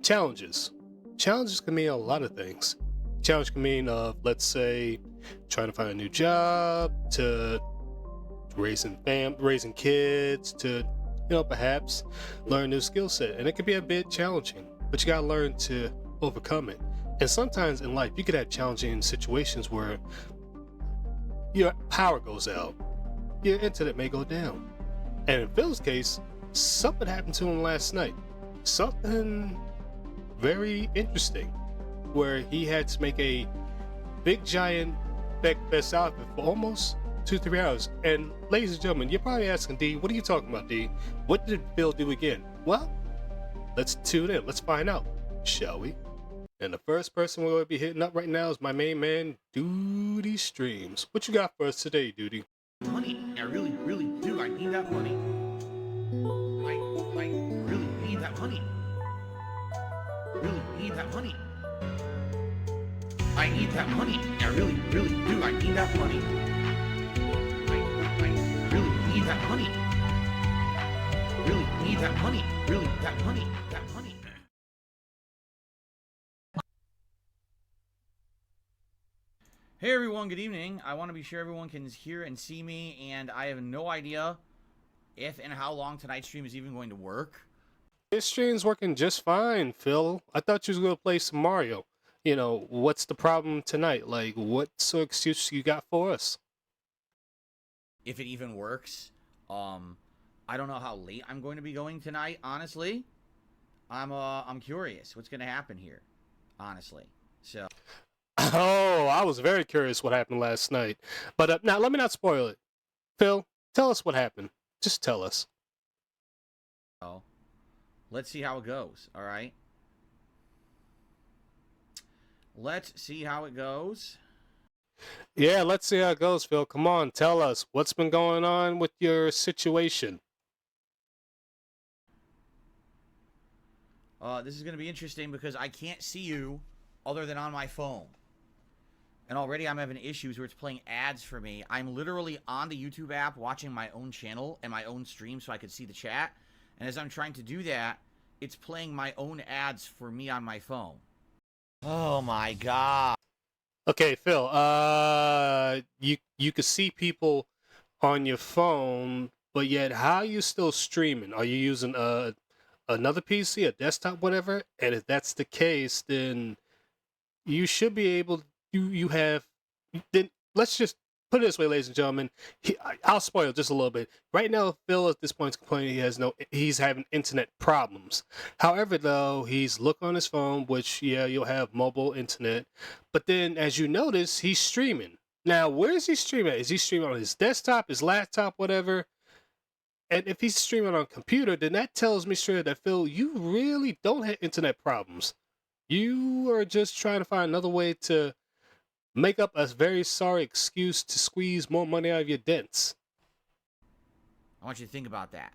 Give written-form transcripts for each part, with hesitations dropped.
Challenges. Challenges can mean a lot of things. Challenge can mean let's say, trying to find a new job, to raising kids, to perhaps learn a new skill set, and it can be a bit challenging. But you gotta learn to overcome it. And sometimes in life, you could have challenging situations where your power goes out, your internet may go down. And in Phil's case, something happened to him last night. Something very interesting, where he had to make a big giant best outfit for almost 2-3 hours. And ladies and gentlemen, you're probably asking, D, what are you talking about, D? What did Phil do again? Well, let's tune in. Let's find out, shall we? And the first person we're going to be hitting up right now is my main man, Duty Streams. What you got for us today, Duty? Money. I really, really do. I need that money. I really need that money. Really need that money. I need that money. I really, really do. I need that money. I really need that money. Really need that money. Really that money. That money. Hey everyone, good evening. I want to be sure everyone can hear and see me, and I have no idea if and how long tonight's stream is even going to work. This stream's working just fine, Phil. I thought you was going to play some Mario. What's the problem tonight? Like, what sort of excuse you got for us? If it even works. I don't know how late I'm going to be going tonight, honestly. I'm curious what's going to happen here, honestly. So Oh, I was very curious what happened last night. But now, let me not spoil it. Phil, tell us what happened. Just tell us. Let's see how it goes, all right? Let's see how it goes. Yeah, let's see how it goes, Phil. Come on, tell us. What's been going on with your situation? This is going to be interesting because I can't see you other than on my phone. And already I'm having issues where it's playing ads for me. I'm literally on the YouTube app watching my own channel and my own stream so I could see the chat. And as I'm trying to do that, it's playing my own ads for me on my phone. Oh my god. Okay, Phil, you could see people on your phone, but yet how are you still streaming? Are you using another PC, a desktop, whatever? And if that's the case, then you should be able then let's just put it this way, ladies and gentlemen. I'll spoil just a little bit. Right now, Phil at this point is complaining he's having internet problems. However, though, he's looking on his phone, which, yeah, you'll have mobile internet. But then, as you notice, he's streaming. Now, where is he streaming at? Is he streaming on his desktop, his laptop, whatever? And if he's streaming on a computer, then that tells me straight that, Phil, you really don't have internet problems. You are just trying to find another way to make up a very sorry excuse to squeeze more money out of your dents. I want you to think about that.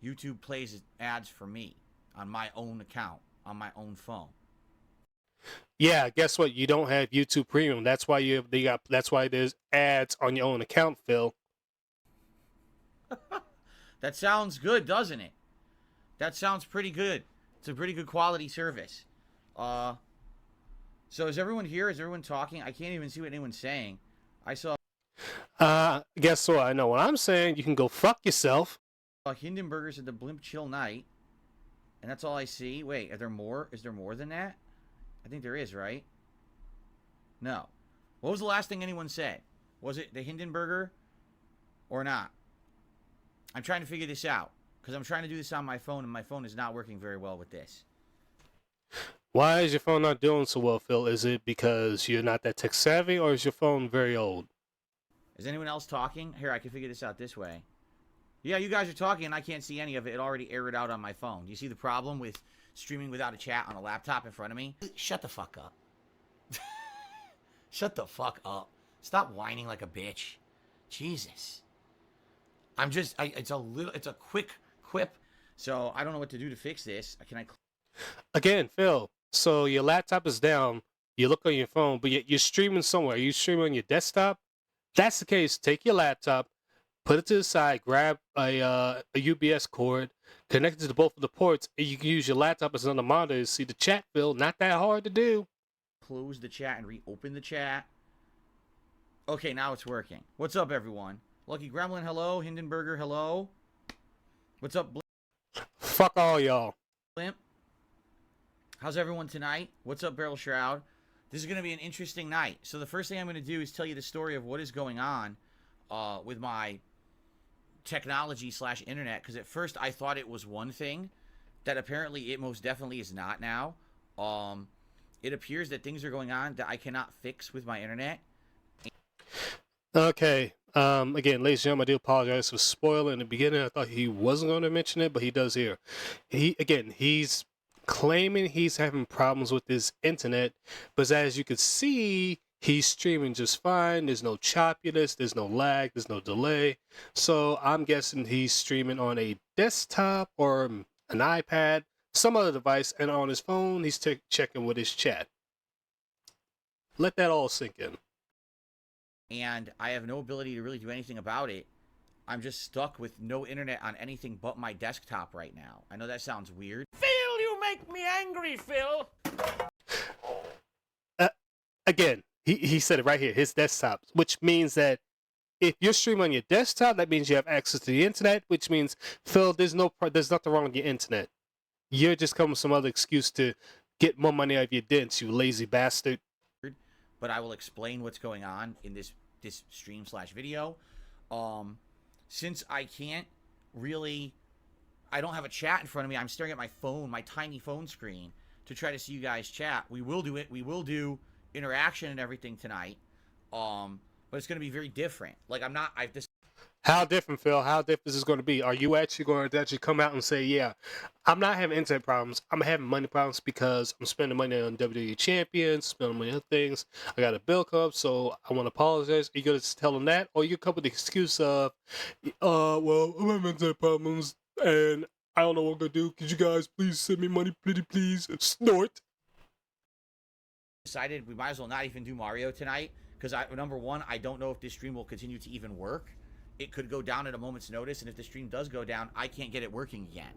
YouTube plays ads for me on my own account, on my own phone. Yeah, guess what? You don't have YouTube Premium. That's why that's why there's ads on your own account, Phil. That sounds good, doesn't it? That sounds pretty good. It's a pretty good quality service. So is everyone here? Is everyone talking? I can't even see what anyone's saying. I saw Guess what? I know what I'm saying. You can go fuck yourself. Hindenburgers at the Blimp Chill night. And that's all I see. Wait, are there more? Is there more than that? I think there is, right? No. What was the last thing anyone said? Was it the Hindenburger or not? I'm trying to figure this out because I'm trying to do this on my phone and my phone is not working very well with this. Why is your phone not doing so well, Phil? Is it because you're not that tech savvy, or is your phone very old? Is anyone else talking? Here, I can figure this out this way. Yeah, you guys are talking and I can't see any of it. It already aired out on my phone. Do you see the problem with streaming without a chat on a laptop in front of me? Shut the fuck up. Shut the fuck up. Stop whining like a bitch. Jesus. It's a quick quip. So I don't know what to do to fix this. Can I? Again, Phil, so your laptop is down, you look on your phone, but yet you're streaming somewhere. Are you streaming on your desktop? That's the case. Take your laptop, put it to the side, grab a UBS cord, connect it to both of the ports, and you can use your laptop as another monitor to see the chat, Phil. Not that hard to do. Close the chat and reopen the chat. Okay, now it's working. What's up, everyone? Lucky Gremlin, hello. Hindenburger, hello. What's up, Fuck all y'all. Blimp? How's everyone tonight? What's up, Barrel Shroud? This is going to be an interesting night. So the first thing I'm going to do is tell you the story of what is going on with my technology / internet. Because at first I thought it was one thing that apparently it most definitely is not now. It appears that things are going on that I cannot fix with my internet. Okay. Again, ladies and gentlemen, I do apologize for spoiling in the beginning. I thought he wasn't going to mention it, but he does here. He's claiming he's having problems with his internet, but as you can see, he's streaming just fine. There's no choppiness, there's no lag, there's no delay. So I'm guessing he's streaming on a desktop or an iPad, some other device, and on his phone, he's checking with his chat. Let that all sink in. And I have no ability to really do anything about it. I'm just stuck with no internet on anything but my desktop right now. I know that sounds weird. Phil, you make me angry, Phil. Again, he said it right here, his desktop, which means that if you're streaming on your desktop, that means you have access to the internet, which means, Phil, there's nothing wrong with your internet. You're just coming with some other excuse to get more money out of your dents, you lazy bastard. But I will explain what's going on in this stream / video. Since I can't really, I don't have a chat in front of me. I'm staring at my phone, my tiny phone screen, to try to see you guys chat. We will do it. We will do interaction and everything tonight. But it's going to be very different. Like How different, Phil? How different is this going to be? Are you actually going to come out and say, yeah, I'm not having internet problems. I'm having money problems because I'm spending money on WWE Champions, spending money on things. I got a bill come up, so I want to apologize. Are you going to tell them that? Or you come up with the excuse of, well, I'm having internet problems, and I don't know what I'm going to do. Could you guys please send me money, please? Snort. decided we might as well not even do Mario tonight. Because, number one, I don't know if this stream will continue to even work. It could go down at a moment's notice, and if the stream does go down, I can't get it working again.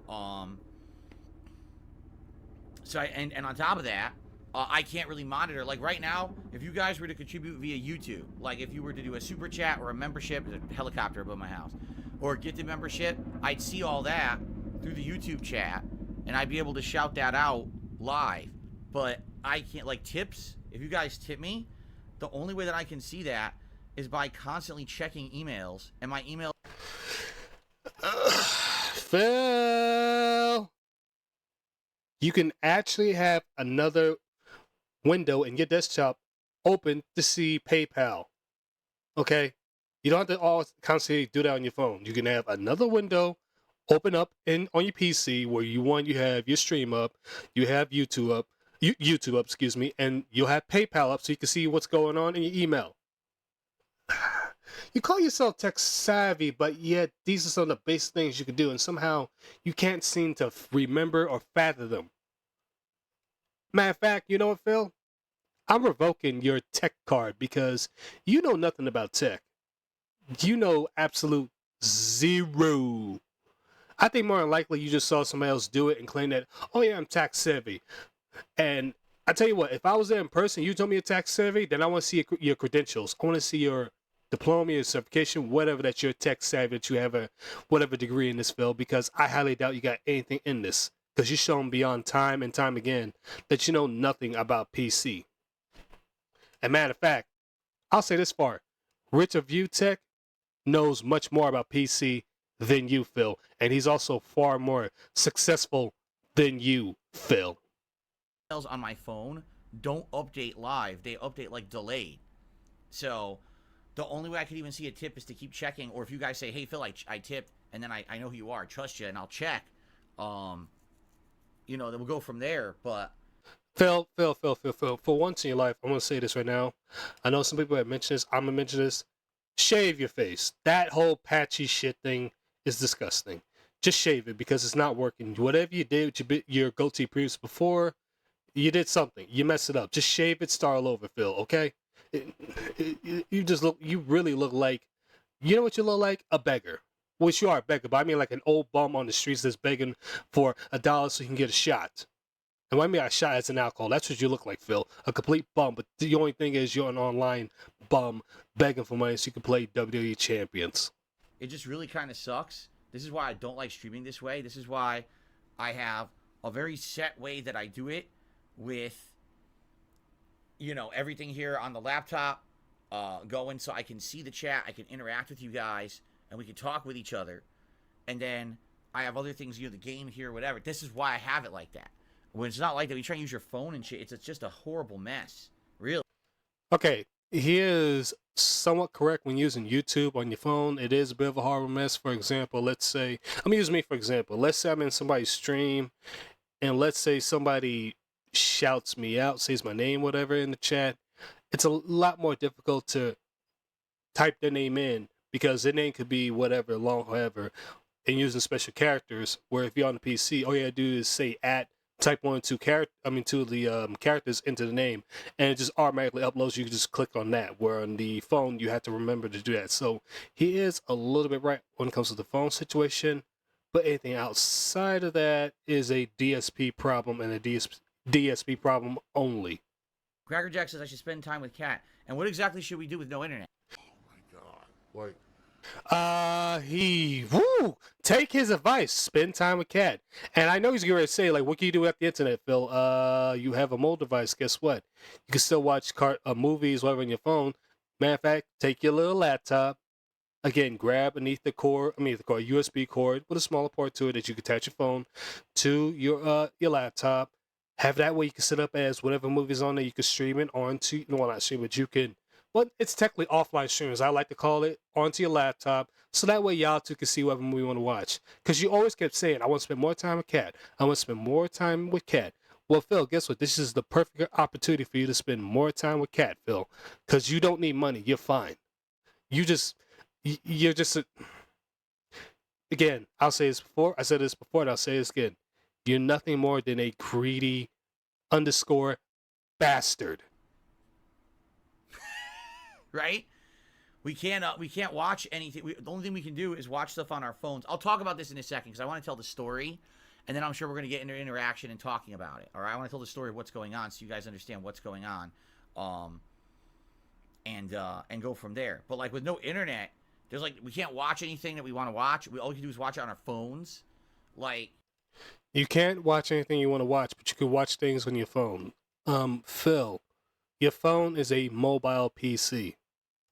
And on top of that, I can't really monitor. Like right now, if you guys were to contribute via YouTube, like if you were to do a super chat or a membership, there's a helicopter above my house, or get the membership, I'd see all that through the YouTube chat, and I'd be able to shout that out live. But I can't, like tips, if you guys tip me, the only way that I can see that is by constantly checking emails, and my email. Phil, you can actually have another window in your desktop open to see PayPal. Okay? You don't have to always constantly do that on your phone. You can have another window open up on your PC where you have your stream up, you have YouTube up, and you'll have PayPal up so you can see what's going on in your email. You call yourself tech savvy, but yet these are some of the basic things you can do, and somehow you can't seem to remember or fathom them. Matter of fact, you know what, Phil? I'm revoking your tech card because you know nothing about tech. You know absolute zero. I think more than likely you just saw somebody else do it and claim that, oh yeah, I'm tech savvy. And I tell you what, if I was there in person, you told me you're tech savvy, then I want to see your credentials. I want to see your diploma, your certification, whatever that you're tech savvy, that you have whatever degree in this field, because I highly doubt you got anything in this. Because you've shown beyond time and time again that you know nothing about PC. And matter of fact, I'll say this far. Rich of View Tech knows much more about PC than you, Phil. And he's also far more successful than you, Phil. Emails on my phone don't update live. They update like delayed. So the only way I could even see a tip is to keep checking. Or if you guys say, hey, Phil, I tipped, and then I know who you are, I trust you, and I'll check. Then we'll go from there. But Phil, for once in your life, I'm going to say this right now. I know some people have mentioned this. I'm going to mention this. Shave your face. That whole patchy shit thing is disgusting. Just shave it because it's not working. Whatever you did with your goatee previous before, you did something. You messed it up. Just shave it, start all over, Phil, okay? You really look like You know what you look like? A beggar. Which you are a beggar, but I mean like an old bum on the streets that's begging for $1 so he can get a shot. And when I mean a shot as an alcohol, that's what you look like, Phil. A complete bum. But the only thing is you're an online bum begging for money so you can play WWE champions. It just really kind of sucks. This is why I don't like streaming this way. This is why I have a very set way that I do it with, you know, everything here on the laptop going so I can see the chat, I can interact with you guys, and we can talk with each other. And then I have other things, you know, the game here, whatever. This is why I have it like that. When it's not like that, when you try and use your phone and shit, it's just a horrible mess. Really. Okay, he is somewhat correct when using YouTube on your phone. It is a bit of a horrible mess. For example, let's say, I'm gonna use me for example. Let's say I'm in somebody's stream, and let's say somebody shouts me out, says my name, whatever, in the chat. It's a lot more difficult to type their name in because their name could be whatever, long, however, and using special characters. Where if you're on the PC, all you gotta do is say at, type one, two to the characters into the name, and it just automatically uploads. You can just click on that. Where on the phone, you have to remember to do that. So he is a little bit right when it comes to the phone situation, but anything outside of that is a DSP problem and a DSP problem only. Cracker Jack says I should spend time with Kat. And what exactly should we do with no internet? Take his advice. Spend time with Cat. And I know he's going to say, like, what can you do with the internet, Phil? You have a mobile device. Guess what? You can still watch movies, whatever, on your phone. Matter of fact, take your little laptop. Again, grab beneath the USB cord with a smaller port to it that you can attach your phone to your laptop. Have that way you can set up as whatever movie's on there. You can stream it onto, well, not stream, but you can. Well, it's technically offline streaming, as I like to call it, onto your laptop. So that way y'all two can see whatever movie you want to watch. Because you always kept saying, I want to spend more time with Kat. I want to spend more time with Kat. Well, Phil, guess what? This is the perfect opportunity for you to spend more time with Kat, Phil. Because you don't need money. You're fine. You're just again, I'll say this before. I said this before, and I'll say this again. You're nothing more than a greedy _ bastard. Right? We can't watch anything. The only thing we can do is watch stuff on our phones. I'll talk about this in a second because I want to tell the story, and then I'm sure we're going to get into interaction and talking about it. All right? I want to tell the story of what's going on so you guys understand what's going on, and go from there. But like with no internet, there's like we can't watch anything that we want to watch. All we can do is watch it on our phones. Like you can't watch anything you want to watch, but you can watch things on your phone. Phil, your phone is a mobile PC.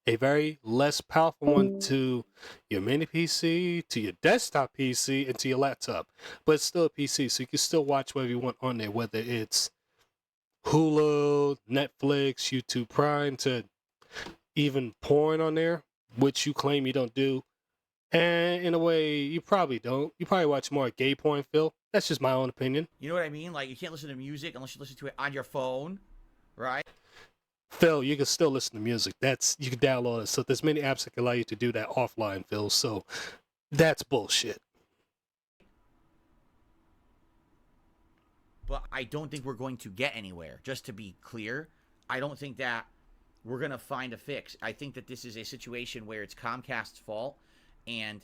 A very less powerful one to your mini PC, to your desktop PC, and to your laptop. But it's still a PC, so you can still watch whatever you want on there, whether it's Hulu, Netflix, YouTube Prime, to even porn on there, which you claim you don't do. And in a way, you probably don't. You probably watch more gay porn, Phil. That's just my own opinion. You know what I mean? Like, you can't listen to music unless you listen to it on your phone, right? Phil, you can still listen to music. You can download it. So there's many apps that can allow you to do that offline, Phil. So that's bullshit. But I don't think we're going to get anywhere. Just to be clear, I don't think that we're going to find a fix. I think that this is a situation where it's Comcast's fault. And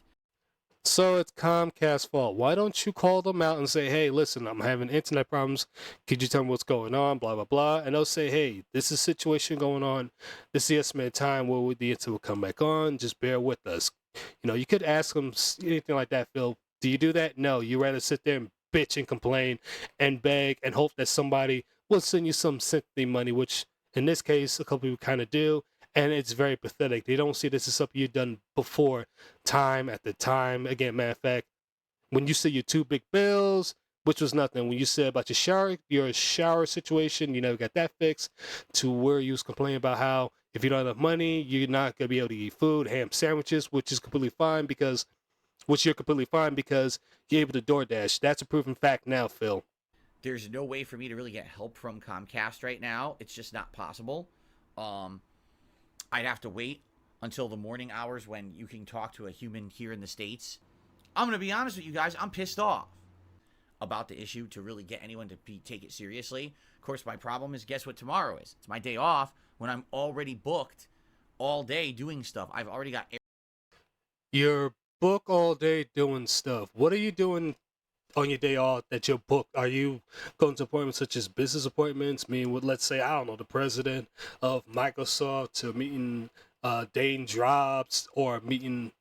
so it's Comcast's fault. Why don't you call them out and say, hey, listen, I'm having internet problems. Could you tell me what's going on? Blah, blah, blah. And they'll say, hey, this is a situation going on. This is the estimated time where the internet will come back on. Just bear with us. You know, you could ask them anything like that, Phil. Do you do that? No. You rather sit there and bitch and complain and beg and hope that somebody will send you some sympathy money, which in this case, a couple people kind of do. And it's very pathetic. They don't see this as something you've done before, time after time. Again, matter of fact, when you see your 2 big bills, which was nothing. When you said about your shower situation, you never got that fixed. To where you was complaining about how if you don't have enough money, you're not gonna be able to eat food, ham sandwiches, which you're completely fine because you're able to DoorDash. That's a proven fact now, Phil. There's no way for me to really get help from Comcast right now. It's just not possible. I'd have to wait until the morning hours when you can talk to a human here in the States. I'm going to be honest with you guys. I'm pissed off about the issue to really get anyone to take it seriously. Of course, my problem is, guess what tomorrow is? It's my day off when I'm already booked all day doing stuff. I've already got... You're book all day doing stuff. What are you doing on your day off that you're booked? Are you going to appointments such as business appointments, meeting with, let's say, I don't know, the president of Microsoft, to meeting Dane Drops, or meeting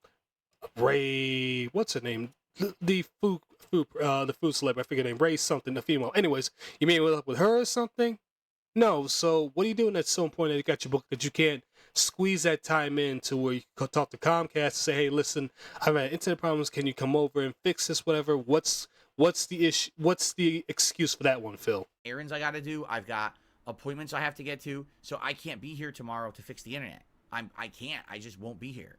Ray, what's her name? The food celeb, I forget her name, Ray something, the female. Anyways, you meet with her or something? No. So what are you doing that's so important that you got your book that you can't squeeze that time in to where you can talk to Comcast and say, hey, listen, I've had internet problems. Can you come over and fix this? Whatever. What's the issue? What's the excuse for that one, Phil? Errands I got to do. I've got appointments I have to get to. So I can't be here tomorrow to fix the internet. I can't. I just won't be here.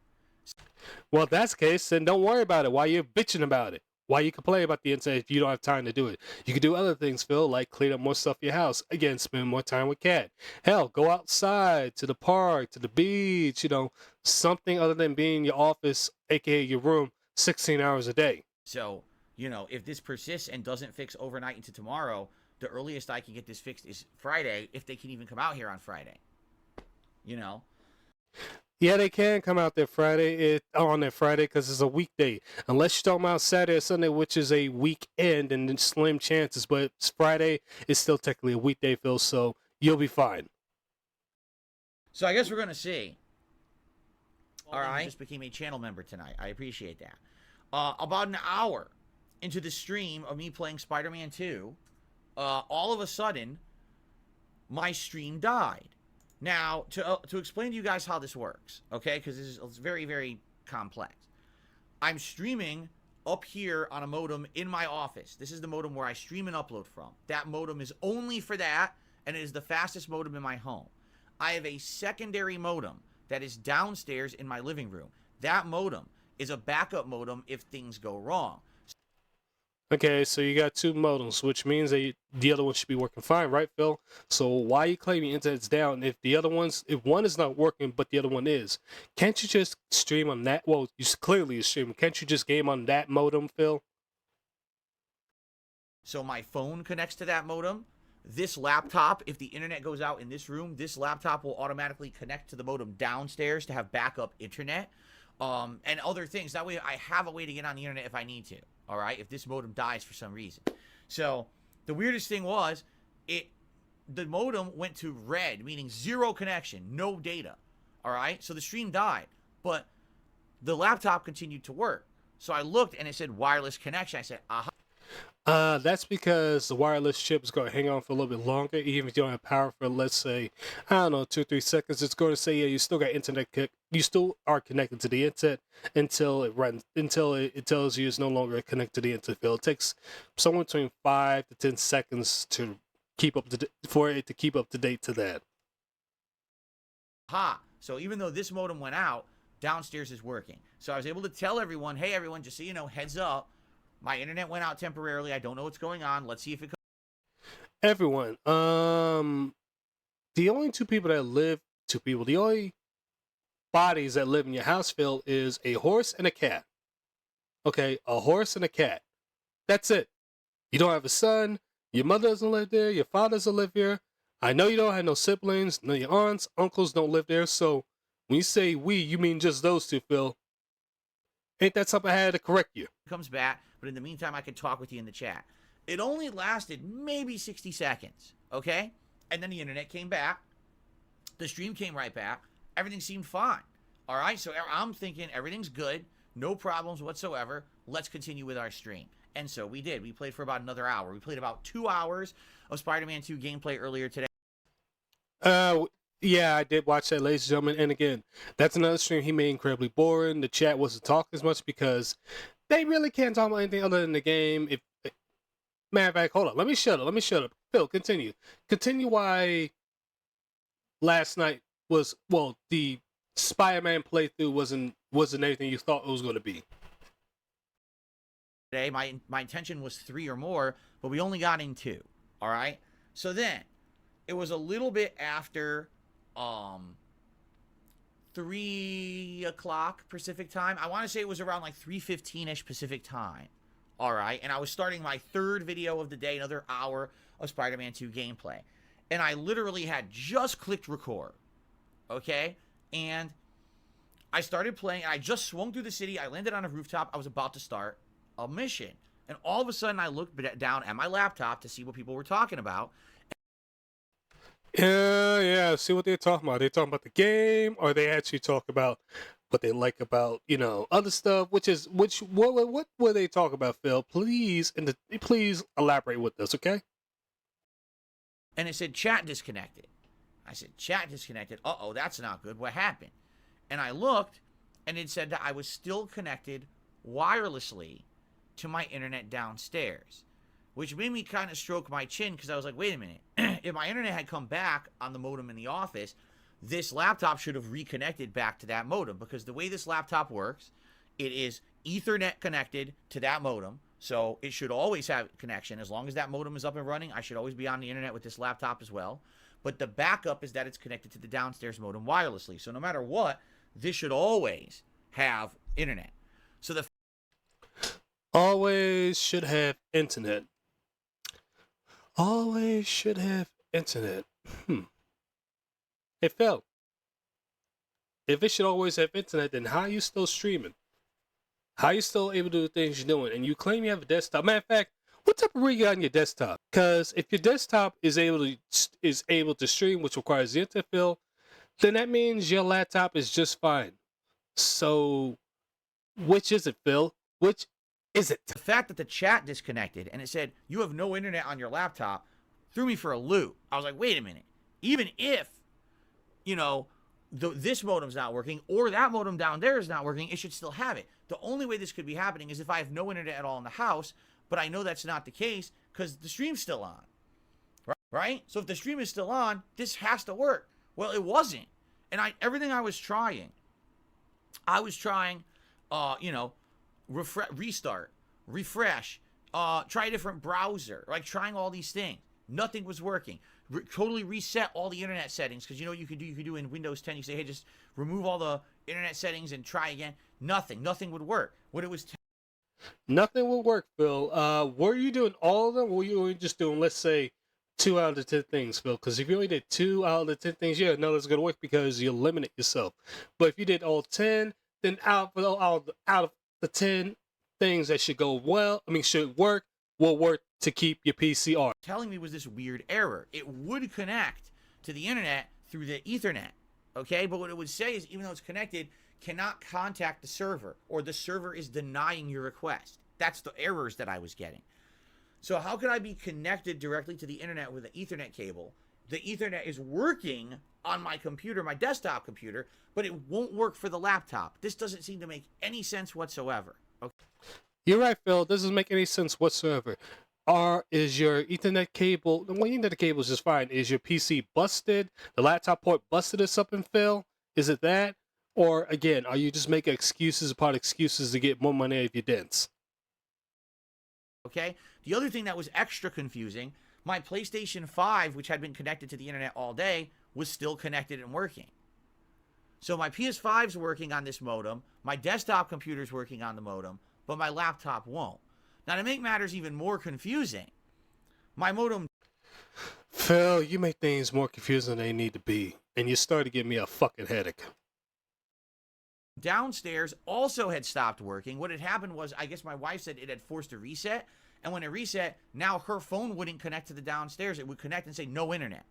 Well, if that's the case, then don't worry about it. Why you bitching about it? Why you complain about the internet if you don't have time to do it? You can do other things, Phil, like clean up more stuff in your house. Again, spend more time with Cat. Hell, go outside to the park, to the beach, something other than being in your office, aka your room, 16 hours a day. So, if this persists and doesn't fix overnight into tomorrow, the earliest I can get this fixed is Friday, if they can even come out here on Friday. Yeah, they can come out there on that Friday because it's a weekday. Unless you're talking about Saturday or Sunday, which is a weekend and then slim chances. But it's Friday is still technically a weekday, Phil, so you'll be fine. So I guess we're going to see. All right. Just became a channel member tonight. I appreciate that. About an hour into the stream of me playing Spider-Man 2, all of a sudden, my stream died. Now, to explain to you guys how this works, okay, because it's very, very complex. I'm streaming up here on a modem in my office. This is the modem where I stream and upload from. That modem is only for that, and it is the fastest modem in my home. I have a secondary modem that is downstairs in my living room. That modem is a backup modem if things go wrong. Okay, so you got two modems, which means that the other one should be working fine, right, Phil? So why are you claiming internet's down if one is not working, but the other one is? Can't you just stream on that? Well, clearly streaming. Can't you just game on that modem, Phil? So my phone connects to that modem. This laptop, if the internet goes out in this room, this laptop will automatically connect to the modem downstairs to have backup internet, and other things. That way I have a way to get on the internet if I need to. All right, if this modem dies for some reason. So the weirdest thing was, the modem went to red, meaning zero connection, no data. All right, so the stream died, but the laptop continued to work. So I looked and it said wireless connection. I said, aha. That's because the wireless chip is going to hang on for a little bit longer, even if you don't have power for, let's say, I don't know, 2-3 seconds. It's going to say, yeah, you still got internet. You still are connected to the internet until it tells you it's no longer connected to the internet. It takes somewhere between 5 to 10 seconds to for it to keep up to date to that. So even though this modem went out, downstairs is working. So I was able to tell everyone, hey, everyone, just so you know, heads up. My internet went out temporarily. I don't know what's going on. Let's see if it comes. Everyone, the only the only bodies that live in your house, Phil, is a horse and a cat. Okay, a horse and a cat. That's it. You don't have a son. Your mother doesn't live there. Your father doesn't live here. I know you don't have no siblings. None of your aunts, uncles don't live there. So when you say we, you mean just those two, Phil. Ain't that something I had to correct you? Comes back, but in the meantime, I can talk with you in the chat. It only lasted maybe 60 seconds, okay? And then the internet came back. The stream came right back. Everything seemed fine, all right? So I'm thinking everything's good, no problems whatsoever. Let's continue with our stream. And so we did. We played for about another hour. We played about 2 hours of Spider-Man 2 gameplay earlier today. Yeah, I did watch that, ladies and gentlemen. And again, that's another stream he made incredibly boring. The chat wasn't talking as much because they really can't talk about anything other than the game. Matter of fact, hold on. Let me shut up. Phil, continue. Continue why last night the Spider-Man playthrough wasn't anything you thought it was going to be. Today, my intention was 3 or more, but we only got in 2. All right? So then, it was a little bit after 3 o'clock Pacific time. I want to say it was around like 3:15ish Pacific time. All right, and I was starting my 3rd video of the day, another hour of Spider-Man 2 gameplay. And I literally had just clicked record, okay? And I started playing, and I just swung through the city. I landed on a rooftop. I was about to start a mission. And all of a sudden, I looked down at my laptop to see what people were talking about. Yeah. See what they're talking about. They're talking about the game, or they actually talk about what they like about, other stuff. What were they talking about, Phil? Please, please elaborate with us, okay? And it said chat disconnected. I said, chat disconnected. Uh-oh, that's not good. What happened? And I looked, and it said that I was still connected wirelessly to my internet downstairs, which made me kind of stroke my chin because I was like, wait a minute. If my internet had come back on the modem in the office, this laptop should have reconnected back to that modem, because the way this laptop works, it is Ethernet connected to that modem. So it should always have connection. As long as that modem is up and running, I should always be on the internet with this laptop as well. But the backup is that it's connected to the downstairs modem wirelessly. So no matter what, this should always have internet. So the Always should have internet. Always should have internet. Hey, Phil. If it should always have internet, then how are you still streaming? How are you still able to do the things you're doing? And you claim you have a desktop. Matter of fact, what type of rig you got on your desktop? Because if your desktop is able to stream, which requires the internet, Phil, then that means your laptop is just fine. So, which is it, Phil? Which is it? The fact that the chat disconnected and it said you have no internet on your laptop threw me for a loop. I was like, wait a minute. Even if, this modem's not working or that modem down there is not working, it should still have it. The only way this could be happening is if I have no internet at all in the house, but I know that's not the case because the stream's still on. Right? So if the stream is still on, this has to work. Well, it wasn't. And everything I was trying, restart, refresh, try a different browser, like trying all these things. Nothing was working. Totally reset all the internet settings, because you could do in Windows 10. You say, hey, just remove all the internet settings and try again. Nothing would work. Nothing will work, Phil. Were you doing all of them, or were you only just doing, let's say, 2 out of the 10 things, Phil? Because if you only did 2 out of the 10 things, yeah, no, that's going to work because you limit yourself. But if you did all 10, then out of the 10 things that should work, will work to keep your PC on. Telling me was this weird error. It would connect to the internet through the Ethernet, okay? But what it would say is, even though it's connected, cannot contact the server, or the server is denying your request. That's the errors that I was getting. So how could I be connected directly to the internet with an Ethernet cable? The Ethernet is working on my computer, my desktop computer, but it won't work for the laptop. This doesn't seem to make any sense whatsoever. Okay. You're right, Phil. It doesn't make any sense whatsoever. Is your Ethernet cable? The Ethernet cable is just fine. Is your PC busted? The laptop port busted or something, Phil? Is it that? Or again, are you just making excuses upon excuses to get more money out of your dents? Okay. The other thing that was extra confusing, my PlayStation 5, which had been connected to the internet all day, was still connected and working. So my PS5's working on this modem, my desktop computer's working on the modem, but my laptop won't. Now, to make matters even more confusing, my modem... Phil, you make things more confusing than they need to be, and you started to give me a fucking headache. Downstairs also had stopped working. What had happened was, I guess my wife said it had forced a reset, and when it reset, now her phone wouldn't connect to the downstairs. It would connect and say no internet.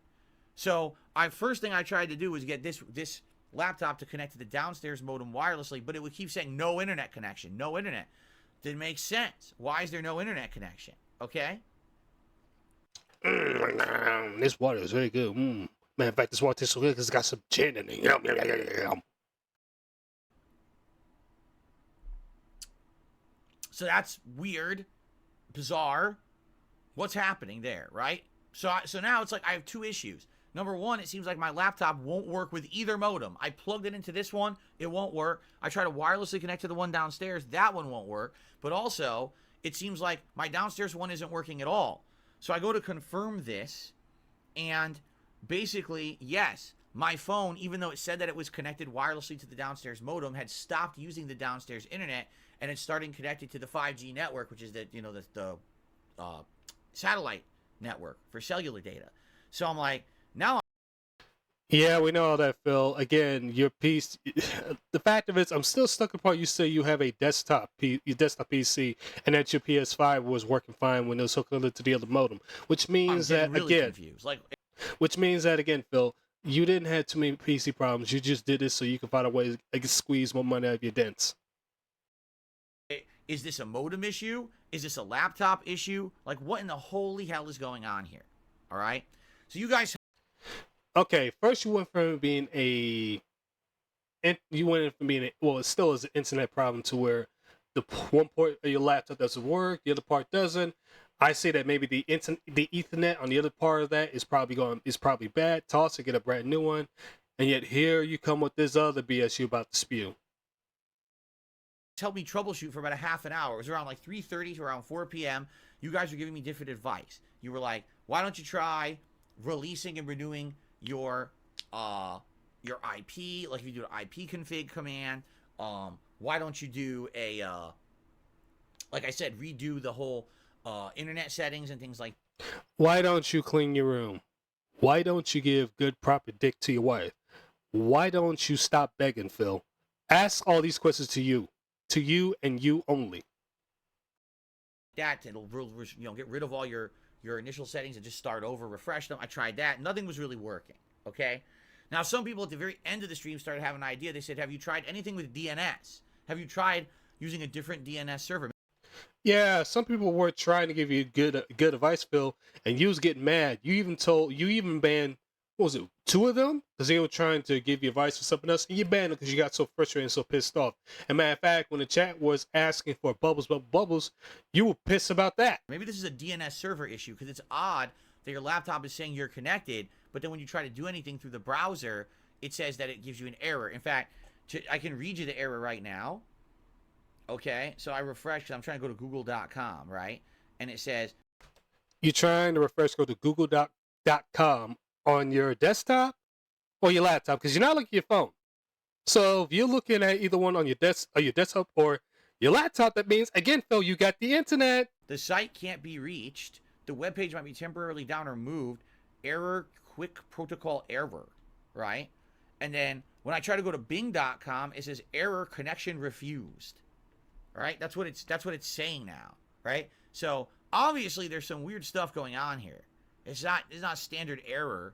So first thing I tried to do was get this laptop to connect to the downstairs modem wirelessly, but it would keep saying no internet connection, no internet. Didn't make sense. Why is there no internet connection? Okay? This water is very good. Man, in fact, this water tastes so good because it's got some gin in it. So that's weird, bizarre. What's happening there, right? So now it's like I have 2 issues. Number one, it seems like my laptop won't work with either modem. I plugged it into this one, it won't work. I try to wirelessly connect to the one downstairs, that one won't work. But also, it seems like my downstairs one isn't working at all. So I go to confirm this, and basically, yes, my phone, even though it said that it was connected wirelessly to the downstairs modem, had stopped using the downstairs internet, and it's starting connected to the 5G network, which is the satellite network for cellular data. So I'm like, now Yeah, we know all that, Phil. Again, your piece. The fact of it is, I'm still stuck in part. You say you have a your desktop PC, and that your PS5 was working fine when it was hooked up to the other modem, which I'm means getting that really again, confused. Like, Phil, you didn't have too many PC problems. You just did this so you could find a way to squeeze more money out of your dents. is this a modem issue? Is this a laptop issue? Like, what in the holy hell is going on here? All right. So you guys, Okay, first you went from being well, it still is an internet problem to where one port of your laptop doesn't work, the other part doesn't. I say that maybe the Ethernet on the other part of that is probably bad. Toss it, get a brand new one, and yet here you come with this other BS you about to spew. helped me troubleshoot for about a half an hour. It was around like 3:30 to around 4 p.m. You guys were giving me different advice. You were like, why don't you try releasing and renewing your IP, like if you do an IP config command. Why don't you do a like I said, redo the whole internet settings and things like. Why don't you clean your room? Why don't you give good proper dick to your wife? Why don't you stop begging, Phil? Ask all these questions to you and you only. That it'll get rid of all your initial settings and just start over, refresh them. I tried that. Nothing was really working. Okay. Now, some people at the very end of the stream started having an idea. They said, have you tried anything with DNS? Have you tried using a different DNS server? Yeah, some people were trying to give you good advice, Phil, and you was getting mad. You even banned, what was it, two of them? Because they were trying to give you advice for something else, and you banned them because you got so frustrated and so pissed off. And matter of fact, when the chat was asking for bubbles, you were pissed about that. Maybe this is a DNS server issue because it's odd that your laptop is saying you're connected, but then when you try to do anything through the browser, it says that it gives you an error. In fact, I can read you the error right now. Okay, so I refresh because I'm trying to go to google.com, right? And it says, you're trying to refresh, go to google.com on your desktop or your laptop because you're not looking at your phone. So if you're looking at either one on your desktop or your laptop, that means, again, Phil, you got the internet. The site can't be reached. The web page might be temporarily down or moved. Error, quick protocol error, right? And then when I try to go to bing.com, it says error, connection refused. Right? That's what it's saying now, right? So obviously there's some weird stuff going on here. It's not standard error.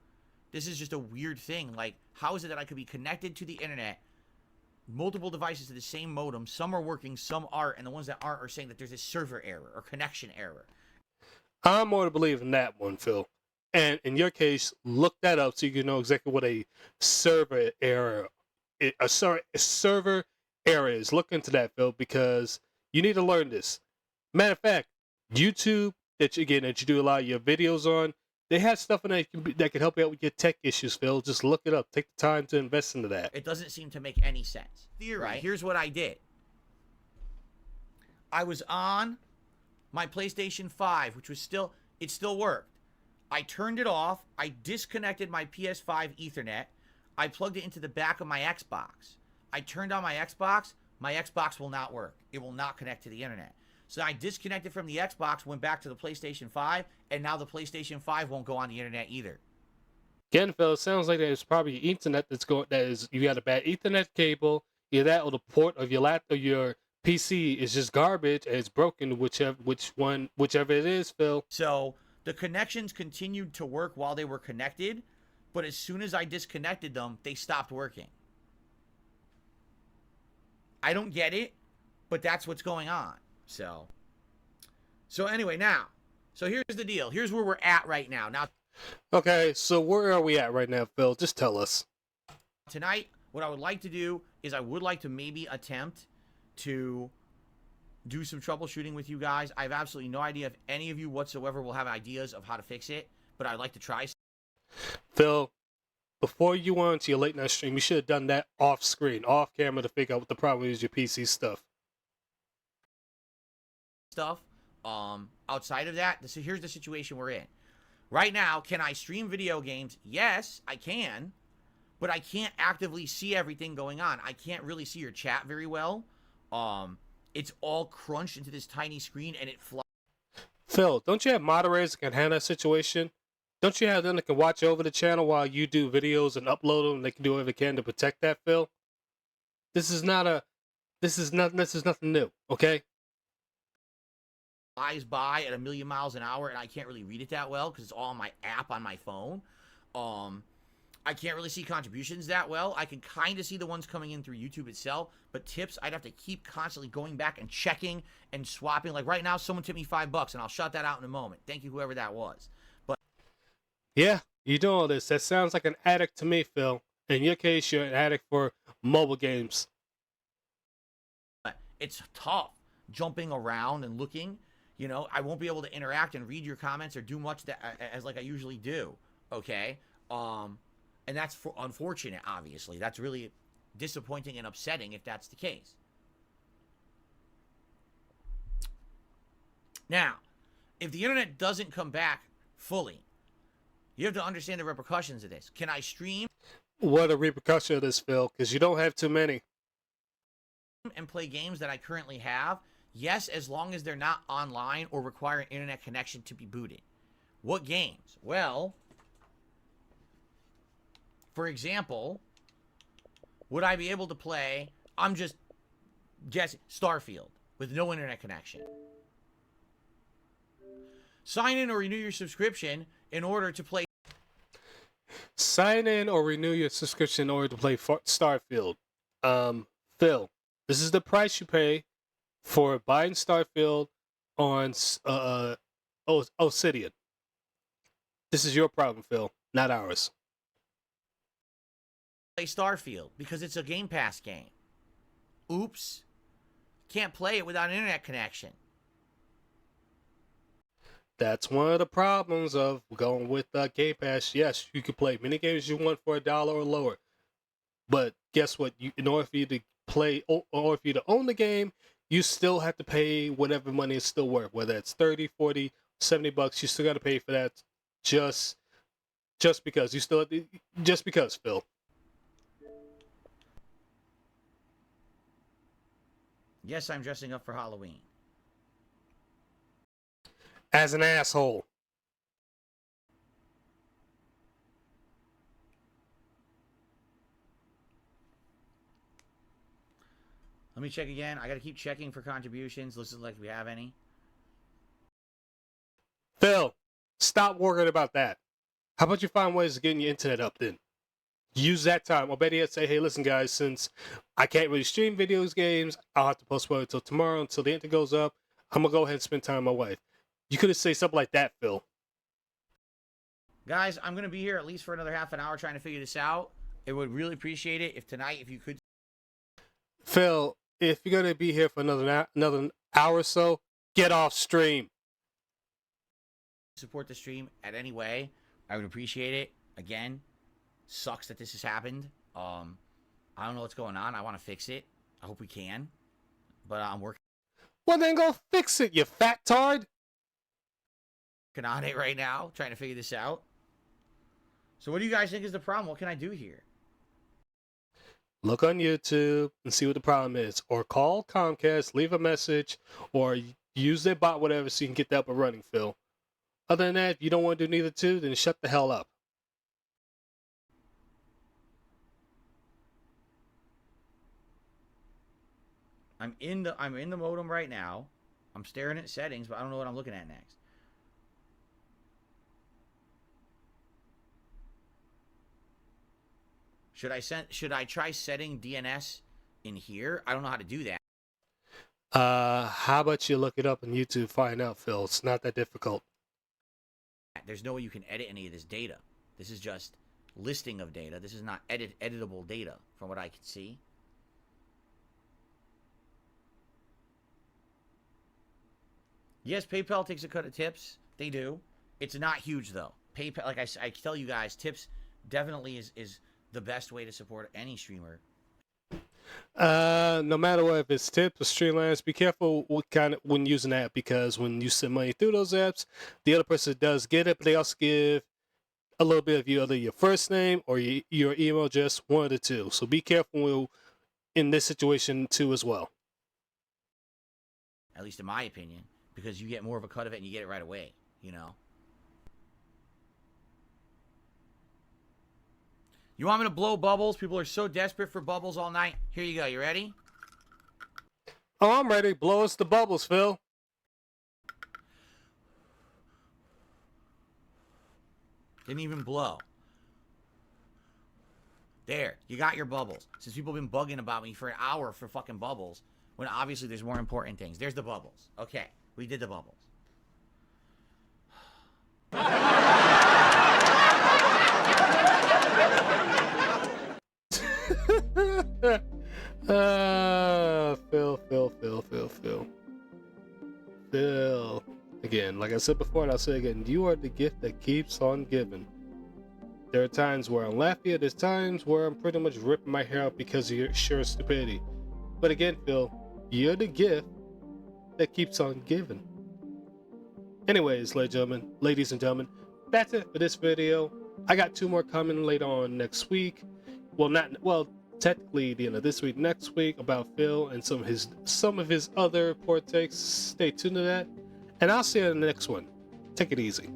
This is just a weird thing. Like, how is it that I could be connected to the internet, multiple devices to the same modem? Some are working, some aren't, and the ones that aren't are saying that there's a server error or connection error. I'm more to believe in that one, Phil. And in your case, look that up so you can know exactly what a server error is. Look into that, Phil, because you need to learn this. Matter of fact, YouTube that you do a lot of your videos on, they have stuff in there that can help you out with your tech issues, Phil. Just look it up. Take the time to invest into that. It doesn't seem to make any sense. Theory. Right? Here's what I did. I was on my PlayStation 5, which was still worked. I turned it off. I disconnected my PS5 Ethernet. I plugged it into the back of my Xbox. I turned on my Xbox will not work. It will not connect to the internet. So I disconnected from the Xbox, went back to the PlayStation 5, and now the PlayStation 5 won't go on the internet either. Again, Phil, it sounds like there's probably Ethernet you got a bad Ethernet cable, either that or the port of your laptop, your PC is just garbage and it's broken, whichever it is, Phil. So the connections continued to work while they were connected, but as soon as I disconnected them, they stopped working. I don't get it, but that's what's going on. So anyway, so here's the deal. Here's where we're at right now. Okay, so where are we at right now, Phil? Just tell us. Tonight, what I would like to do is I would like to maybe attempt to do some troubleshooting with you guys. I have absolutely no idea if any of you whatsoever will have ideas of how to fix it, but I'd like to try. Phil, before you went to your late night stream, you should have done that off screen, off camera, to figure out what the problem is with your PC stuff. Outside of that, here's the situation we're in. Right now, can I stream video games? Yes, I can, but I can't actively see everything going on. I can't really see your chat very well. It's all crunched into this tiny screen and it flies. Phil, don't you have moderators that can handle that situation? Don't you have them that can watch over the channel while you do videos and upload them? They can do whatever they can to protect that, Phil. This is nothing new, okay? Flies by at 1,000,000 miles an hour, and I can't really read it that well because it's all on my app on my phone. I can't really see contributions that well. I can kind of see the ones coming in through YouTube itself, but tips, I'd have to keep constantly going back and checking and swapping. Like right now, someone tipped me $5, and I'll shut that out in a moment. Thank you, whoever that was. But Yeah, you do all this. That sounds like an addict to me, Phil. In your case, you're an addict for mobile games. it's tough jumping around and looking. You know, I won't be able to interact and read your comments or do much that as like I usually do. Okay, and that's unfortunate. Obviously, that's really disappointing and upsetting if that's the case. Now, if the internet doesn't come back fully, you have to understand the repercussions of this. Can I stream What a repercussion of this, Phil, because you don't have too many. and play games that I currently have? Yes, as long as they're not online or require an internet connection to be booted. What games? Well, for example, would I be able to play, I'm just guessing, Starfield with no internet connection? Sign in or renew your subscription in order to play. Sign in or renew your subscription in order to play Starfield. Phil, this is the price you pay for buying Starfield on Obsidian. This is your problem, Phil, not ours. Play Starfield because it's a Game Pass game. Oops. Can't play it without an internet connection. That's one of the problems of going with Game Pass. Yes, you can play many games you want for $1 or lower. But guess what? In order for you to play, or for you to own the game, you still have to pay whatever money it's still worth. Whether it's 30, 40, 70 bucks, you still got to pay for that just because. Just because, Phil. Yes, I'm dressing up for Halloween. As an asshole. Let me check again. I got to keep checking for contributions. Looks like we have any. Phil, stop worrying about that. How about you find ways of getting your internet up then? Use that time. Or better yet, say, hey, listen, guys, since I can't really stream videos games, I'll have to postpone it until tomorrow, until the internet goes up. I'm going to go ahead and spend time with my wife. You could have said something like that, Phil. Guys, I'm going to be here at least for another half an hour trying to figure this out. It would really appreciate it if tonight, if you could. Phil, if you're going to be here for another hour or so, get off stream. Support the stream at any way, I would appreciate it. Again, sucks that this has happened. I don't know what's going on. I want to fix it. I hope we can. But I'm working Well, then go fix it, you fat tard. on it right now, trying to figure this out. So what do you guys think is the problem? What can I do here? Look on YouTube and see what the problem is. Or call Comcast, leave a message, or use their bot, whatever, so you can get that up and running, Phil. Other than that, if you don't want to do neither two, then shut the hell up. I'm in the modem right now. I'm staring at settings, but I don't know what I'm looking at next. Should I try setting DNS in here? I don't know how to do that. How about you look it up on YouTube, find out, Phil. It's not that difficult. There's no way you can edit any of this data. This is just listing of data. This is not editable data from what I can see. Yes, PayPal takes a cut of tips. They do. It's not huge though. PayPal, like I tell you guys, tips definitely is the best way to support any streamer. No matter what, if it's tips or Streamlabs, be careful when using that, because when you send money through those apps, the other person does get it, but they also give a little bit of either your first name or your email address, one of the two. So be careful in this situation too as well. At least in my opinion, because you get more of a cut of it and you get it right away, you know. You want me to blow bubbles? People are so desperate for bubbles all night. Here you go. You ready? Oh, I'm ready. Blow us the bubbles, Phil. Didn't even blow. There, you got your bubbles. Since people have been bugging about me for an hour for fucking bubbles, when obviously there's more important things. There's the bubbles. Okay, we did the bubbles. Phil. Again, like I said before, and I'll say again, you are the gift that keeps on giving. There are times where I'm laughing, there's times where I'm pretty much ripping my hair out because of your sheer stupidity. But again, Phil, you're the gift that keeps on giving. Anyways, ladies and gentlemen, that's it for this video. I got 2 more coming later on next week. Technically the end of this week, next week, about Phil and some of his other poor takes. Stay tuned to that. And I'll see you in the next one. Take it easy.